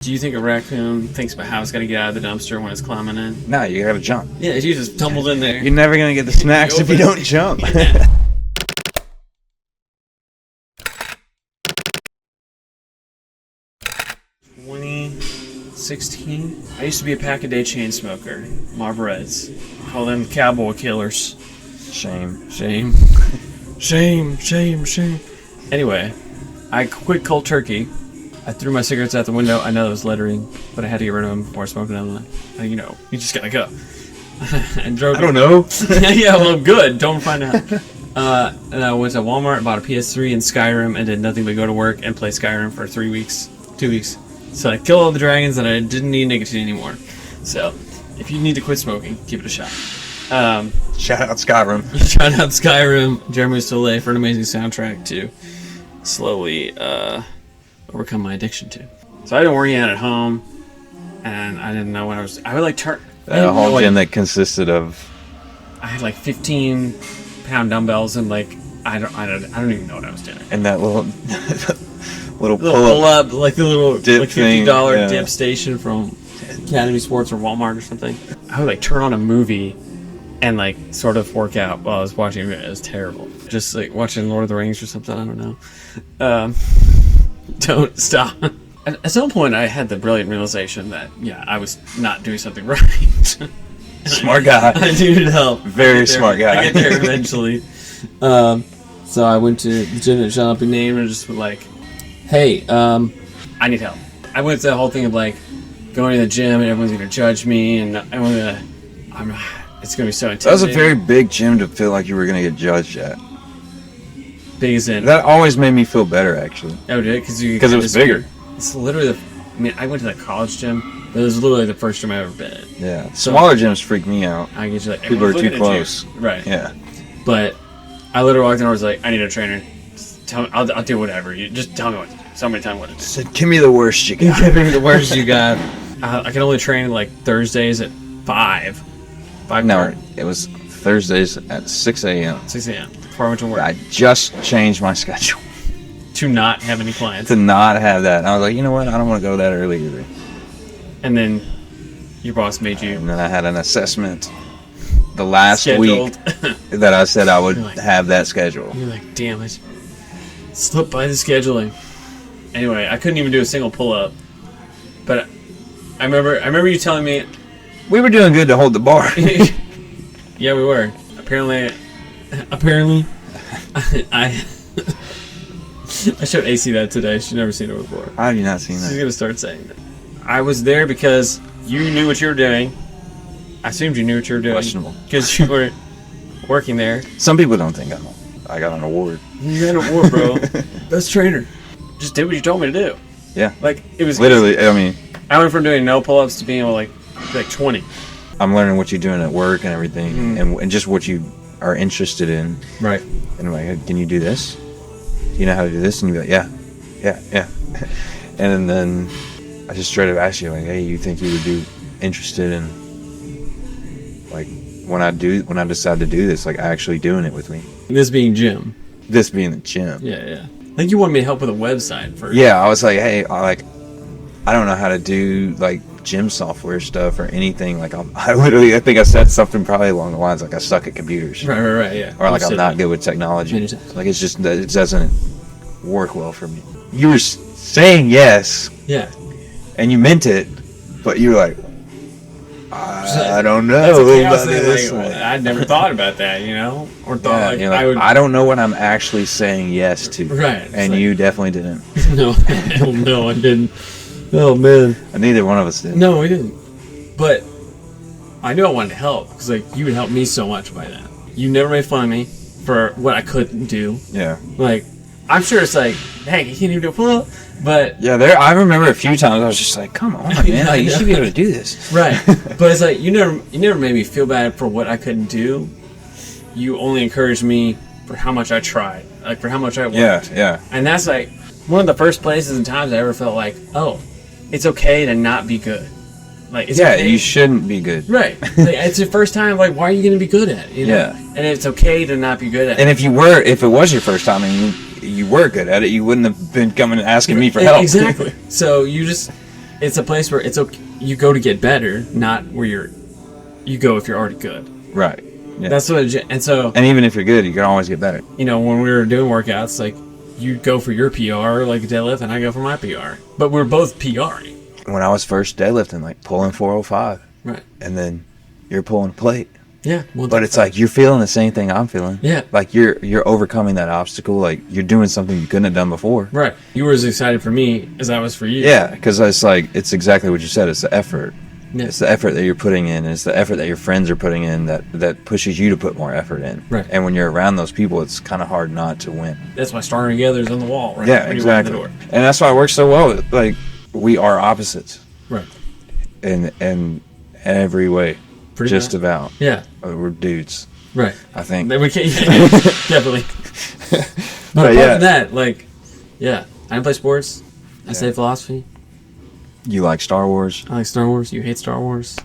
Do you think a raccoon thinks about how it's got to get out of the dumpster when it's climbing in? No, you gotta jump. Yeah, you just tumbled in there. You're never gonna get the snacks if you don't jump. Yeah. 2016. I used to be a pack-a-day chain smoker. Marlboros. Call them cowboy killers. Shame. Shame. Shame, shame, shame. Anyway, I quit cold turkey. I threw my cigarettes out the window. I know that was littering, but I had to get rid of them before I smoked another one. You know, you just gotta go. And drove. I don't know. Yeah, well, good. Don't find out. And I went to Walmart, bought a PS3 and Skyrim, and did nothing but go to work and play Skyrim for 2 weeks. So I killed all the dragons, and I didn't need nicotine anymore. So, if you need to quit smoking, give it a shot. Shout out Skyrim. Shout out Skyrim, Jeremy Soleil for an amazing soundtrack to slowly overcome my addiction to. So I'd been working out at home, and I didn't know what I would like turn. A whole gym that consisted of. I had like 15-pound dumbbells and like I don't even know what I was doing. And that little pull up, like the little dip like $50 thing, dip station from Academy Sports or Walmart or something. I would like turn on a movie and like sort of work out while I was watching it. It was terrible. Just like watching Lord of the Rings or something. I don't know. Don't stop. At some point, I had the brilliant realization that I was not doing something right. Smart guy. I needed help. Very smart guy. I get there eventually. So I went to the gym that shall not be named and just was like, hey, I need help. I went through the whole thing of like going to the gym and everyone's gonna judge me and it's gonna be so intimidating. That was a very big gym to feel like you were gonna get judged at. Big as in. That always made me feel better, actually. Oh, did it? Because it was bigger. It's literally I went to the college gym, but it was literally the first gym I've ever been in. Yeah. Smaller gyms freak me out. I get you like people are too close. Right. Yeah. But I literally walked in and I was like, I need a trainer. Just tell me, I'll do whatever. You just tell me what to do. Somebody tell me what to do. Said, give me the worst you got. Give me the worst you got. I can only train like Thursdays at 5. No, it was Thursdays at 6 a.m. 6 a.m. before I went to work. I just changed my schedule. To not have any clients. To not have that. And I was like, you know what? I don't want to go that early either. And then your boss made you. And then I had an assessment the last scheduled. week that I said I would have that schedule. You're like, damn it. Slipped by the scheduling. Anyway, I couldn't even do a single pull-up. But I remember you telling me. We were doing good to hold the bar. Yeah, we were. Apparently, I showed AC that today. She's never seen it before. I have not seen that. She's gonna start saying that. I was there because you knew what you were doing. I assumed you knew what you were doing. Questionable. Because you were working there. Some people don't think I got an award. You got an award, bro. Best trainer. Just did what you told me to do. Yeah. Like it was literally. I mean, I went from doing no pull-ups to being able to like 20. I'm learning what you're doing at work and everything, and just what you are interested in. Right. And I'm like, can you do this? Do you know how to do this? And you'd be like, yeah. And then I just straight up ask you, like, hey, you think you would be interested in, like, when I decide to do this, like, actually doing it with me? This being gym. This being the gym. Yeah. I think you wanted me to help with a website first. Yeah, I was like, hey, I don't know how to do, like, gym software stuff or anything. Like, I think I said something probably along the lines, like, I suck at computers. Right, yeah. Or, like, I'm not good with technology. Like, it's just, it doesn't work well for me. You were saying yes. Yeah. And you meant it, but you were like, I don't know. I'd never thought about that, or thought I don't know what I'm actually saying yes to. Right. And you definitely didn't. No, hell no, I didn't. Oh man. And neither one of us did. No, we didn't. But I knew I wanted to help because you would help me so much by that. You never made fun of me for what I couldn't do. Yeah. Like, I'm sure it's like, hey, you can't even do a pull-up. But yeah, I remember a few times I was just like, come on, man, like, you should be able to do this. Right. But it's like you never made me feel bad for what I couldn't do. You only encouraged me for how much I tried, like for how much I worked. Yeah. And that's like one of the first places and times I ever felt like, oh, it's okay to not be good. Like, it's okay. You shouldn't be good. Right. Like, it's the first time. Like, why are you going to be good at it? Yeah. And it's okay to not be good at it. And if it was your first time and you were good at it, you wouldn't have been coming and asking me for help. Exactly. So you just it's a place where it's okay. You go to get better, not where you go if you're already good. Right. Yeah. That's what. And so. And even if you're good, you can always get better. You know, when we were doing workouts, like you go for your PR, like deadlift, and I go for my PR. But we're both PRing. When I was first deadlifting, like pulling 405, right, and then you're pulling a plate. Yeah. Well, but it's like you're feeling the same thing I'm feeling. Yeah. Like you're overcoming that obstacle. Like you're doing something you couldn't have done before. Right. You were as excited for me as I was for you. Yeah, because it's exactly what you said. It's the effort. Yeah. It's the effort that you're putting in. It's the effort that your friends are putting in that pushes you to put more effort in. Right. And when you're around those people, it's kind of hard not to win. That's why Stronger Together is on the wall, right? Yeah, exactly. And that's why it works so well. Like we are opposites. Right. In every way. Pretty just much. About. Yeah. We're dudes. Right. I think. We can't, definitely. But apart from that, like, yeah, I don't play sports. I study philosophy. You like Star Wars? I like Star Wars. You hate Star Wars.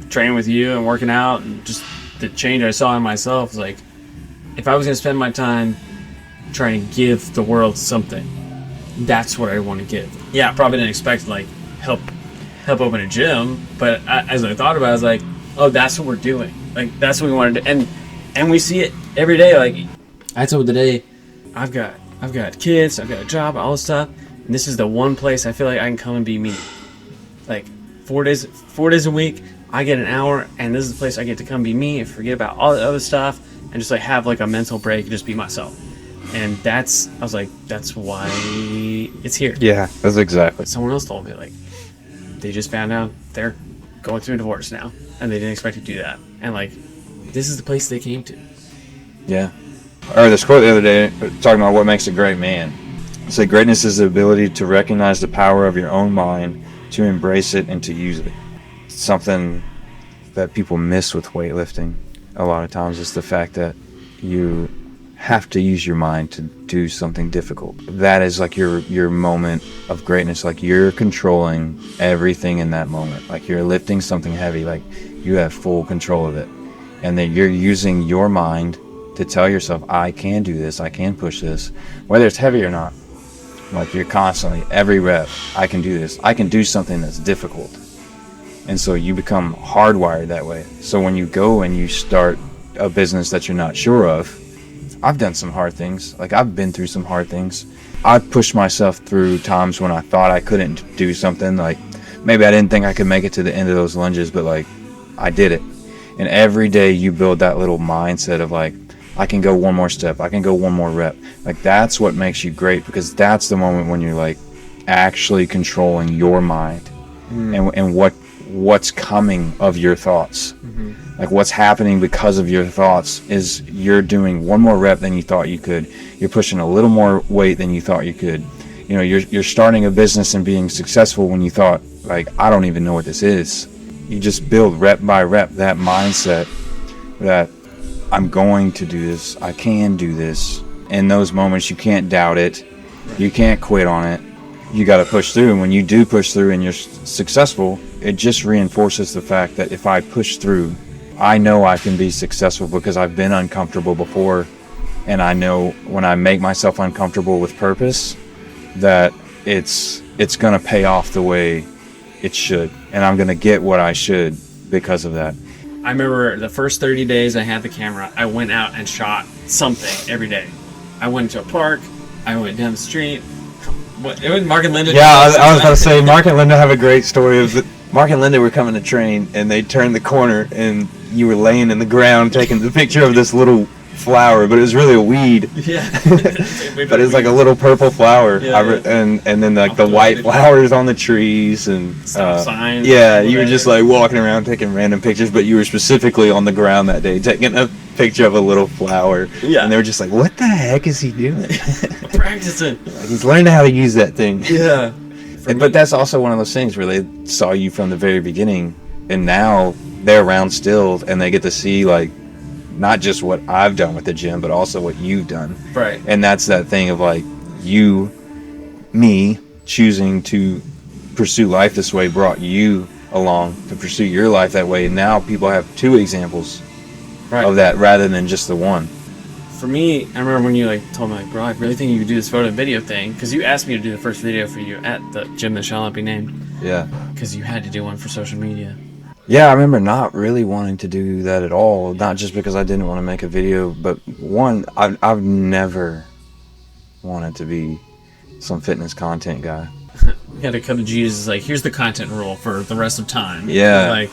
Training with you and working out and just the change I saw in myself was like, if I was going to spend my time trying to give the world something, that's what I want to give. Yeah, I probably didn't expect like help open a gym, but as I thought about it, I was like, oh, that's what we're doing. Like that's what we wanted to, and we see it every day. Like I told today, I've got kids, I've got a job, all this stuff, and this is the one place I feel like I can come and be me. Like 4 days a week, I get an hour, and this is the place I get to come be me and forget about all the other stuff and just like have like a mental break and just be myself. And I was like, that's why it's here. Yeah, that's exactly. Someone else told me like they just found out they're going through a divorce now, and they didn't expect to do that. And like, this is the place they came to. Yeah. I heard this quote the other day talking about what makes a great man. It said, greatness is the ability to recognize the power of your own mind, to embrace it, and to use it. Something that people miss with weightlifting a lot of times is the fact that you have to use your mind to do something difficult. That is like your moment of greatness. Like you're controlling everything in that moment. Like you're lifting something heavy, like you have full control of it. And then you're using your mind to tell yourself, I can do this, I can push this, whether it's heavy or not. Like you're constantly, every rep, I can do this. I can do something that's difficult. And so you become hardwired that way. So when you go and you start a business that you're not sure of, I've done some hard things. Like I've been through some hard things. I've pushed myself through times when I thought I couldn't do something. Like maybe I didn't think I could make it to the end of those lunges, but like I did it. And every day you build that little mindset of like, I can go one more step. I can go one more rep. Like that's what makes you great, because that's the moment when you're like actually controlling your mind and what's coming of your thoughts. Mm-hmm. Like what's happening because of your thoughts is you're doing one more rep than you thought you could. You're pushing a little more weight than you thought you could. You know, you're starting a business and being successful when you thought like, I don't even know what this is. You just build rep by rep that mindset that I'm going to do this. I can do this. In those moments, you can't doubt it. You can't quit on it. You got to push through. And when you do push through and you're successful, it just reinforces the fact that if I push through, I know I can be successful because I've been uncomfortable before. And I know when I make myself uncomfortable with purpose, that it's going to pay off the way it should. And I'm going to get what I should because of that. I remember the first 30 days I had the camera, I went out and shot something every day. I went to a park, I went down the street. It was Mark and Linda. Yeah, I was about to say, Mark and Linda have a great story of Mark and Linda were coming to train, and they turned the corner, and you were laying in the ground taking the picture of this little flower, but it was really a weed. Yeah. But it's like a little purple flower. Yeah. And then like the white flowers on the trees and signs. Yeah, you were just like walking around taking random pictures, but you were specifically on the ground that day taking a picture of a little flower. Yeah. And they were just like, what the heck is he doing? Practicing. Like, he's learning how to use that thing. Yeah. But that's also one of those things where they saw you from the very beginning, and now they're around still, and they get to see like not just what I've done with the gym, but also what you've done. Right. And that's that thing of like me choosing to pursue life this way brought you along to pursue your life that way. And now people have two examples of that rather than just the one. for me, I remember when you like told me like, bro, I really think you could do this photo and video thing, because you asked me to do the first video for you at the gym that shall not be named. Yeah. Because you had to do one for social media. Yeah, I remember not really wanting to do that at all. Not just because I didn't want to make a video, but one, I've never wanted to be some fitness content guy. You had to come to Jesus like, here's the content rule for the rest of time. Yeah. Like,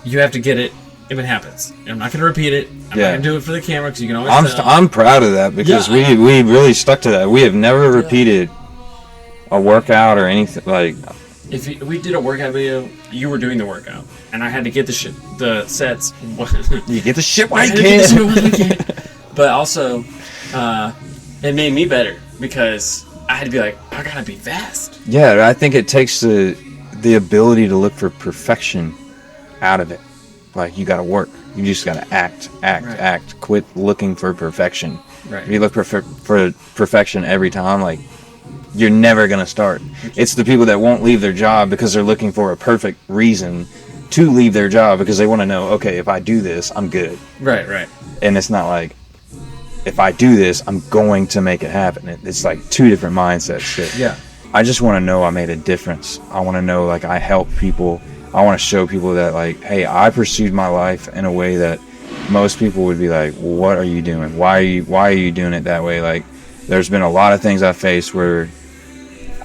you have to get it if it happens. I'm not going to repeat it. I'm not going to do it for the camera because you can always tell. I'm proud of that because we really stuck to that. We have never repeated a workout or anything like. If we did a workout video, you were doing the workout, and I had to get the sets. You get the shit while you can. But also, it made me better because I had to be like, I gotta be fast. Yeah, I think it takes the ability to look for perfection out of it. Like, you gotta work. You just gotta act. Quit looking for perfection. Right. If you look for perfection every time, like, you're never gonna start. It's the people that won't leave their job because they're looking for a perfect reason to leave their job because they want to know, okay, if I do this, I'm good. Right. And it's not like, if I do this, I'm going to make it happen. It's like two different mindsets. Shit. Yeah. I just want to know I made a difference. I want to know, like, I help people. I want to show people that, like, hey, I pursued my life in a way that most people would be like, what are you doing? Why are you doing it that way? Like, there's been a lot of things I faced where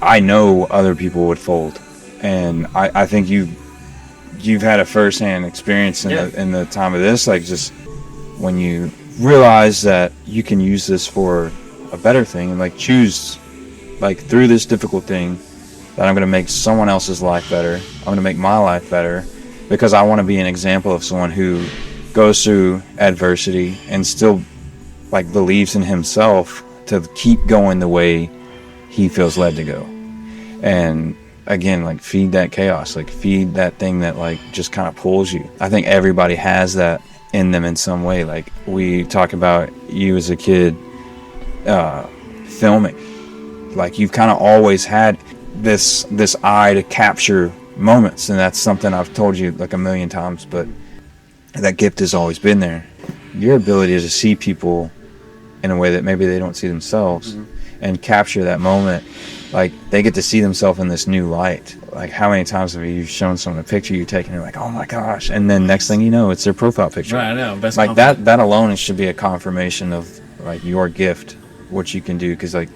I know other people would fold, and I think you've had a first-hand experience in the time of this, like, just when you realize that you can use this for a better thing and, like, choose, like, through this difficult thing that I'm going to make someone else's life better. I'm going to make my life better because I want to be an example of someone who goes through adversity and still, like, believes in himself to keep going the way he feels led to go. And again, like, feed that chaos, like, feed that thing that, like, just kind of pulls you. I think everybody has that in them in some way. Like, we talk about you as a kid filming, like, you've kind of always had this eye to capture moments, and that's something I've told you like a million times, but that gift has always been there. Your ability to see people in a way that maybe they don't see themselves, and capture that moment, like, they get to see themselves in this new light. Like, how many times have you shown someone a picture you've taken and you're like, oh my gosh, and then next thing you know, it's their profile picture. Right, I know. Best like that alone should be a confirmation of, like, your gift, what you can do, because, like,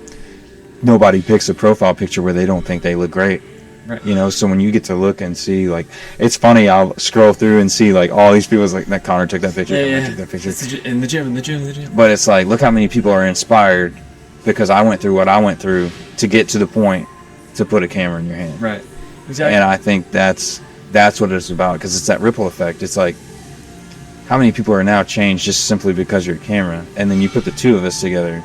nobody picks a profile picture where they don't think they look great. Right. You know, so when you get to look and see, like, it's funny, I'll scroll through and see, like, all these people's like, that Connor took that picture, took that picture. It's in the gym. But it's like, look how many people are inspired because I went through what I went through to get to the point to put a camera in your hand. Right. Exactly. And I think that's what it's about, because it's that ripple effect. It's like, how many people are now changed just simply because you're a camera, and then you put the two of us together,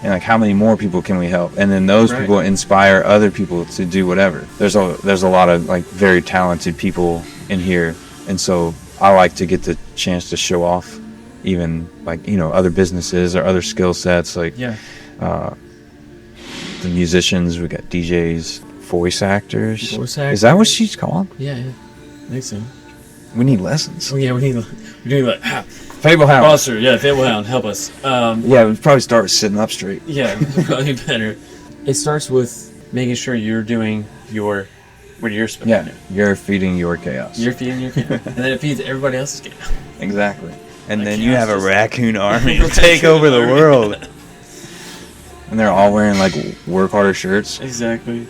and, like, how many more people can we help? And then those people inspire other people to do whatever. There's a lot of, like, very talented people in here, and so I like to get the chance to show off, even, like, you know, other businesses or other skill sets, like the musicians. We got DJs, voice actors. Is that what she's called? Yeah, I think so. We need lessons. Oh yeah, we need like Fable Hound. Foster, Fable Hound, help us. Yeah, we'd probably start with sitting up straight. Yeah, probably better. It starts with making sure you're doing what you're supposed to do. You're feeding your chaos. You're feeding your chaos. And then it feeds everybody else's chaos. Exactly. And Like, then you have a raccoon army to take over the world. And they're all wearing, like, WorkHarder shirts. Exactly.